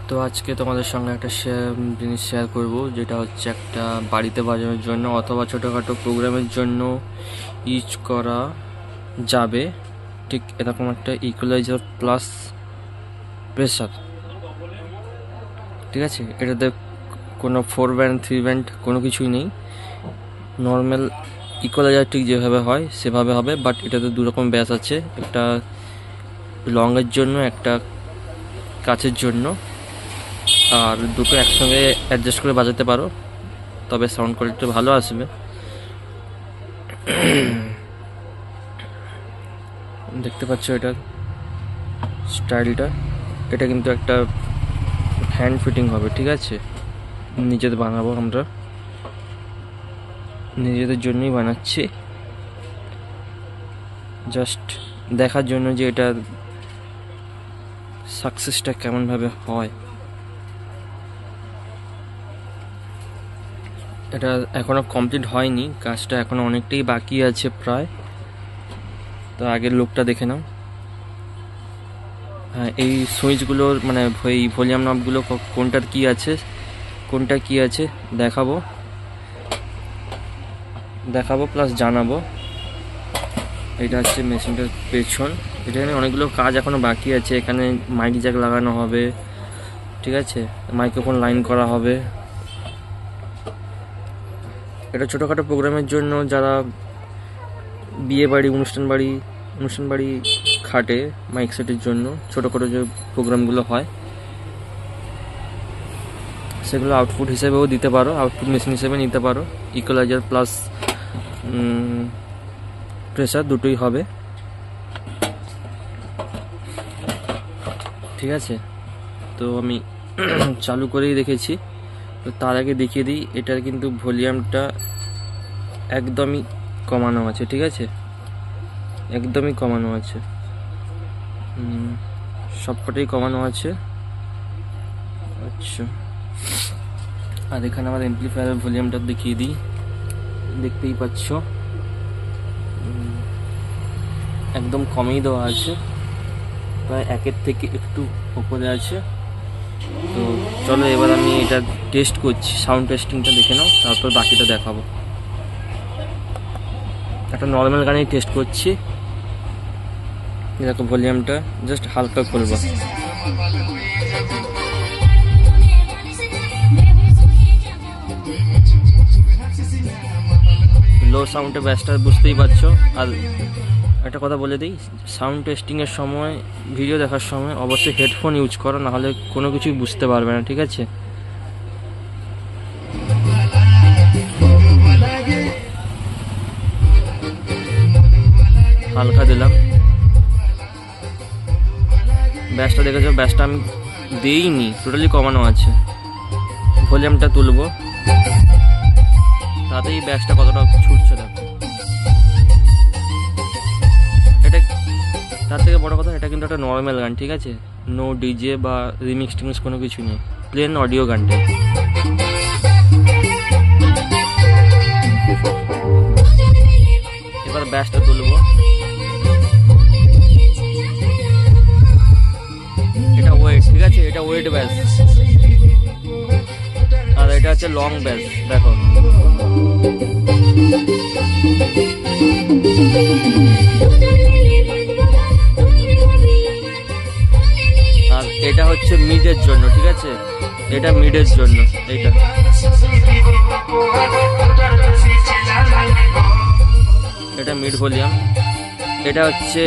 তো আজকে তোমাদের সঙ্গে একটা জিনিস শেয়ার করব, যেটা হচ্ছে একটা বাড়িতে বাজানোর জন্য অথবা ছোটোখাটো প্রোগ্রামের জন্য ইউজ করা যাবে ঠিক এরকম একটা ইকুয়ালাইজার প্লাস প্রেসার। ঠিক আছে, এটাতে কোনো 4 ব্যান্ড 3 ব্যান্ড কোনো কিছুই নেই, নর্মাল ইকুয়ালাইজার ঠিক যেভাবে হয় সেভাবে হবে, বাট এটাতে দুরকম ব্যাস আছে, একটা লংয়ের জন্য একটা কাছের জন্য, আর দুটো একসঙ্গে অ্যাডজাস্ট করে বাজাতে পারো, তবে সাউন্ড কোয়ালিটি ভালো আসবে। দেখতে পাচ্ছ এটার স্টাইলটা, এটা কিন্তু একটা হ্যান্ড ফিটিং হবে। ঠিক আছে, নিজেদের বানাবো, আমরা নিজেদের জন্যই বানাচ্ছি, জাস্ট দেখার জন্য যে এটা সাকসেসটা কেমনভাবে হয়। এটা এখনো কমপ্লিট হয়নি, কাজটা এখনো অনেকটাই বাকি আছে প্রায়। তো আগের লুকটা দেখে নাও। হ্যাঁ, এই সুইচগুলোর মানে এই ভলিউম নবগুলো কোনটার কি আছে দেখাবো প্লাস জানাবো। এটা হচ্ছে মেশিনটার পেছন, এখানে অনেকগুলো কাজ এখনো বাকি আছে। এখানে মাইক জ্যাক লাগানো হবে, ঠিক আছে, মাইক্রোফোন লাইন করা হবে। এটা ছোটোখাটো প্রোগ্রামের জন্য, যারা বিয়ে বাড়ি অনুষ্ঠান বাড়ি খাটে মাইক সেটের জন্য, ছোটোখাটো যে প্রোগ্রামগুলো হয় সেগুলো আউটপুট হিসেবেও দিতে পারো, আউটপুট মেশিন হিসেবে নিতে পারো। ইকুয়ালাইজার প্লাস প্রেসার দুটোই হবে। ঠিক আছে, তো আমি চালু করেই রেখেছি। তো তার আগে দেখিয়ে দিই, এটার কিন্তু ভলিউমটা একদমই কমানো আছে। ঠিক আছে, একদমই কমানো আছে, সবকটাই কমানো আছে। আচ্ছা, আর এখানে আমার অ্যাম্পলিফায়ারের ভলিউমটা দেখিয়ে দিই, দেখতেই পাচ্ছ একদম কমেই দেওয়া আছে, প্রায় 1-এর থেকে একটু উপরে আছে। তো চলো এবার আমি এটা টেস্ট করছি, সাউন্ড টেস্টিংটা দেখে নাও, তারপর বাকিটা দেখাবো। একটা নর্মাল গানেই টেস্ট করছি, এরকম ভলিউমটা জাস্ট হালকা করবো। লো সাউন্ডে ব্যাসটা বুঝতেই পারছো। আর একটা কথা বলে দিই, সাউন্ড টেস্টিংয়ের সময়, ভিডিও দেখার সময় অবশ্যই হেডফোন ইউজ করো, নাহলে কোনো কিছুই বুঝতে পারবে না। ঠিক আছে, হালকা দিলাম, ব্যাসটা দেখেছো, ব্যাসটা আমি দিইনি, টোটালি কমানো আছে। ভলিউমটা তুলবো, তাতেই ব্যাসটা কতটা ছুটছে দেখো। এটা তার থেকে বড় কথা, এটা কিন্তু একটা নর্মাল গান। ঠিক আছে, নো ডিজে বা রিমিক্স টিমিক্স কোনো কিছু নেই, প্লেন অডিও গানটা। এবার ব্যাসটা তুলবো, এটা ওয়েট। ঠিক আছে, এটা ওয়েট ব্যাস, আর এটা হচ্ছে লং ব্যাস। দেখো, আর এটা হচ্ছে মিডের জন্য। ঠিক আছে, এটা মিডের জন্য, এটা মিড ভলিউম। এটা হচ্ছে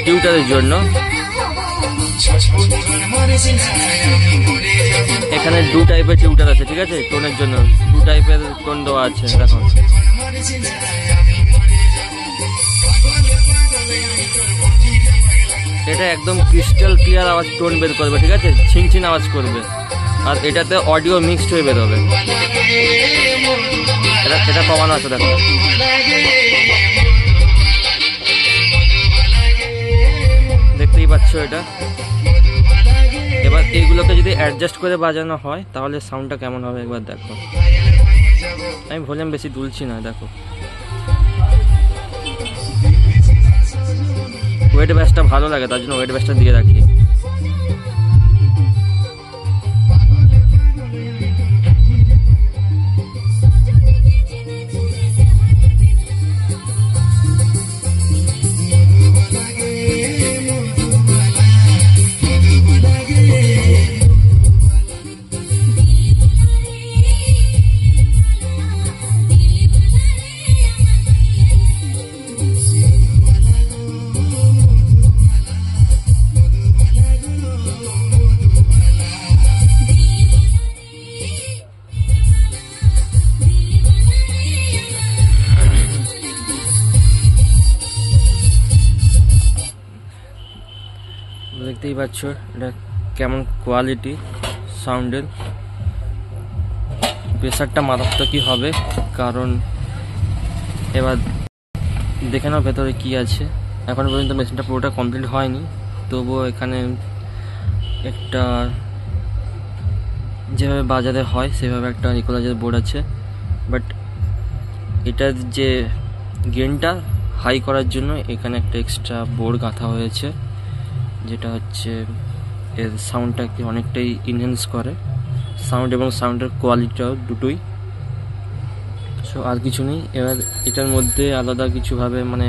টিউটারের জন্য, এখানে 2 টাইপের টিউটার আছে। ঠিক আছে, টোনের জন্য 2 টাইপের টোন দেওয়া আছে। দেখো, এটা একদম ক্রিস্টাল ক্লিয়ার আওয়াজ টোন বের করবে। ঠিক আছে, ছিনছিন আওয়াজ করবে, আর এটাতে অডিও মিক্সড হয়ে বেরোবে। এটা কমানো আছে, দেখো। দেখতেই পাচ্ছ এটা। এবার এইগুলোকে যদি অ্যাডজাস্ট করে বাজানো হয় তাহলে সাউন্ডটা কেমন হবে একবার দেখো। আমি ভলিউম বেশি তুলছি না, দেখো। ওয়েট ব্যাসটা ভালো লাগে, তার জন্য ওয়েট ব্যাসটা দিয়ে রাখি। পাচ্ছ এটা কেমন কোয়ালিটি সাউন্ডের। প্রেসারটা মারাত্মকই হবে, কারণ এবার দেখে নাও ভেতরে কি আছে। এখন পর্যন্ত মেশিনটা পুরোটা কমপ্লিট হয়নি, তবুও এখানে একটা যেভাবে বাজারে হয় সেভাবে একটা ইকুয়ালাইজার বোর্ড আছে, বাট এটার যে গেনটা হাই করার জন্য এখানে একটা এক্সট্রা বোর্ড গাঁথা হয়েছে, যেটা হচ্ছে এর সাউন্ডটাকে অনেকটাই ইনহ্যান্স করে, সাউন্ড এবং সাউন্ডের কোয়ালিটিটাও দুটোই। সো আর কিছু নেই। এবার এটার মধ্যে আলাদা কিছুভাবে মানে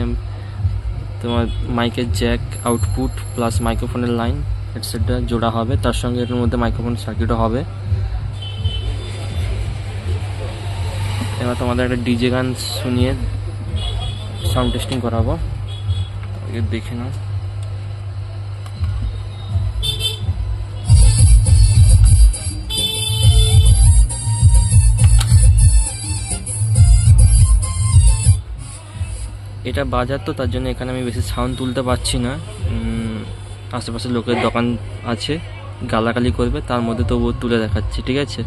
তোমার মাইকের জ্যাক আউটপুট প্লাস মাইক্রোফোনের লাইন এটসেট্রা জোড়া হবে, তার সঙ্গে এটার মধ্যে মাইক্রোফোন সার্কিটও হবে। এবার তোমাদের একটা ডিজে গান শুনিয়ে সাউন্ড টেস্টিং করাবো, দেখে নাও। এটা বাজার তো, তার জন্য এখানে আমি বেশি সাউন্ড তুলতে পারছি না। আশেপাশে লোকের দোকান আছে, গালাগালি করবে, তার মধ্যে তবুও তুলে দেখাচ্ছি, ঠিক আছে।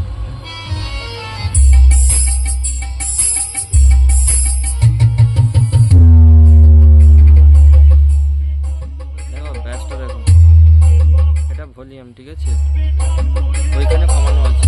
দেখো ব্যাসটা দেখো, এটা ভলিউম, ঠিক আছে, ওইখানে কমানো আছে।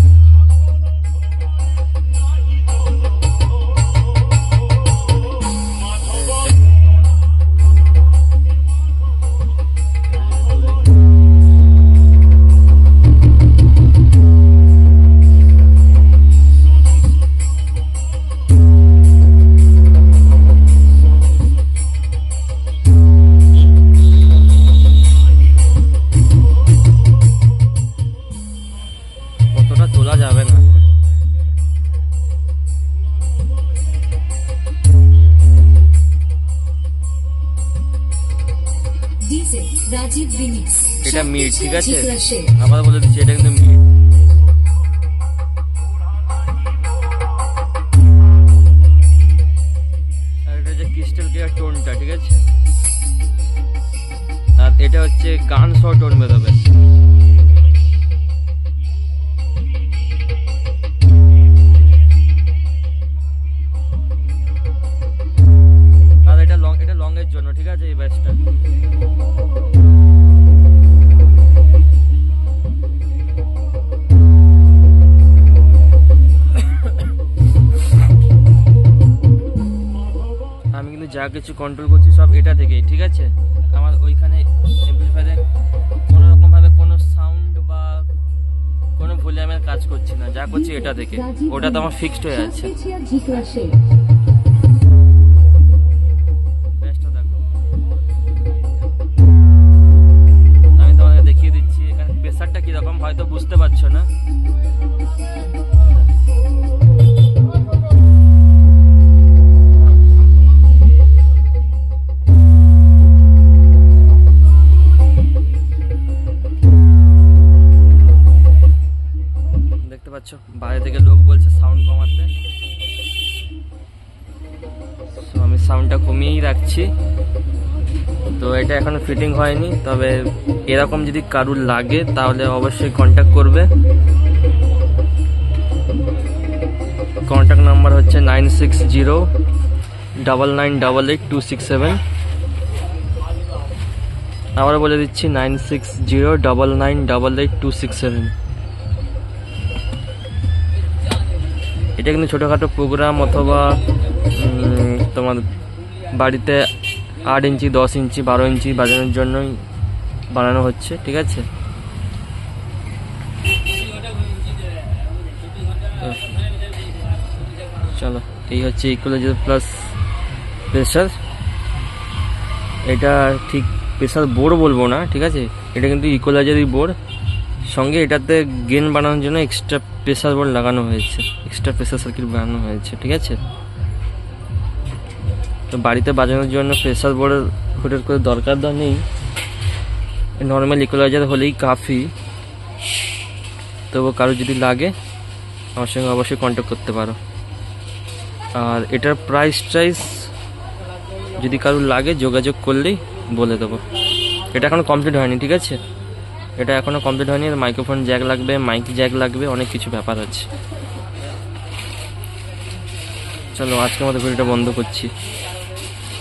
কতটা তোলা যাবে না। এটা মিড, ঠিক আছে, আবার বলে দিচ্ছি এটা কিন্তু মিড। আর এটা যে ক্রিস্টাল ক্লিয়ার টোনটা, ঠিক আছে, আর এটা হচ্ছে গান সহ টোন বেরোবে। আর এটা লং এর জন্য, ঠিক আছে, এই ব্যাসটা। আমি কিন্তু যা কিছু কন্ট্রোল করছি সব এটা থেকেই, ঠিক আছে। আমার ওইখানে অ্যাম্পলিফায়ারে কোনো রকম ভাবে কোনো সাউন্ড বা কোনো ভলিউমের কাজ করছি না, যা করছি এটা থেকে। ওটা তো আমার ফিক্সড হয়ে আছে। বেস্টটা দেখো, আমি তোমাকে দেখিয়ে দিচ্ছি এখানে প্রেসারটা কিরকম, হয়তো বুঝতে পারছো না। দেখতে পাচ্ছ বাইরে থেকে লোক বলছে সাউন্ড কমাতে, তো আমি সাউন্ডটা কমিয়েই রাখছি। তো এটা এখনো ফিটিং হয়নি, তবে এরকম যদি কারুর লাগে তাহলে অবশ্যই কন্ট্যাক্ট করবে। কন্ট্যাক্ট নাম্বার হচ্ছে 9609988267। আবার বলে দিচ্ছি 9609988267। এটা কিন্তু ছোটোখাটো প্রোগ্রাম অথবা তোমার বাড়িতে 8 ইঞ্চি 10 ইঞ্চি 12 ইঞ্চি বাজানোর জন্যই বানানো হচ্ছে, ঠিক আছে। চলো, এই হচ্ছে ইকুয়ালাইজার প্লাস প্রেসার। এটা ঠিক প্রেসার বোর্ড বলবো না, ঠিক আছে, এটা কিন্তু ইকুয়ালাইজারই বোর্ড। সঙ্গে এটাতে গেন বানানোর জন্য এক্সট্রা প্রেসার বোর্ড লাগানো হয়েছে, এক্সট্রা প্রেসার সার্কিট বানানো হয়েছে, ঠিক আছে। তো বাড়িতে বাজানোর জন্য প্রেসার বোর্ডের হুটের করে দরকার নেই, নর্মাল ইকুয়ালাইজার হলেই কাফি। তবু কারো যদি লাগে আমার সঙ্গে অবশ্যই কন্ট্যাক্ট করতে পারো। আর এটার প্রাইস যদি কারোর লাগে যোগাযোগ করলেই বলে দেবো। এটা এখন কমপ্লিট হয়নি, ঠিক আছে। এটা এখনও কমপ্লিট হয়নি, মাইক্রোফোন জ্যাক লাগবে, মাইক জ্যাক লাগবে, অনেক কিছু ব্যাপার আছে। চলো আজকের মতো ভিডিওটা বন্ধ করছি।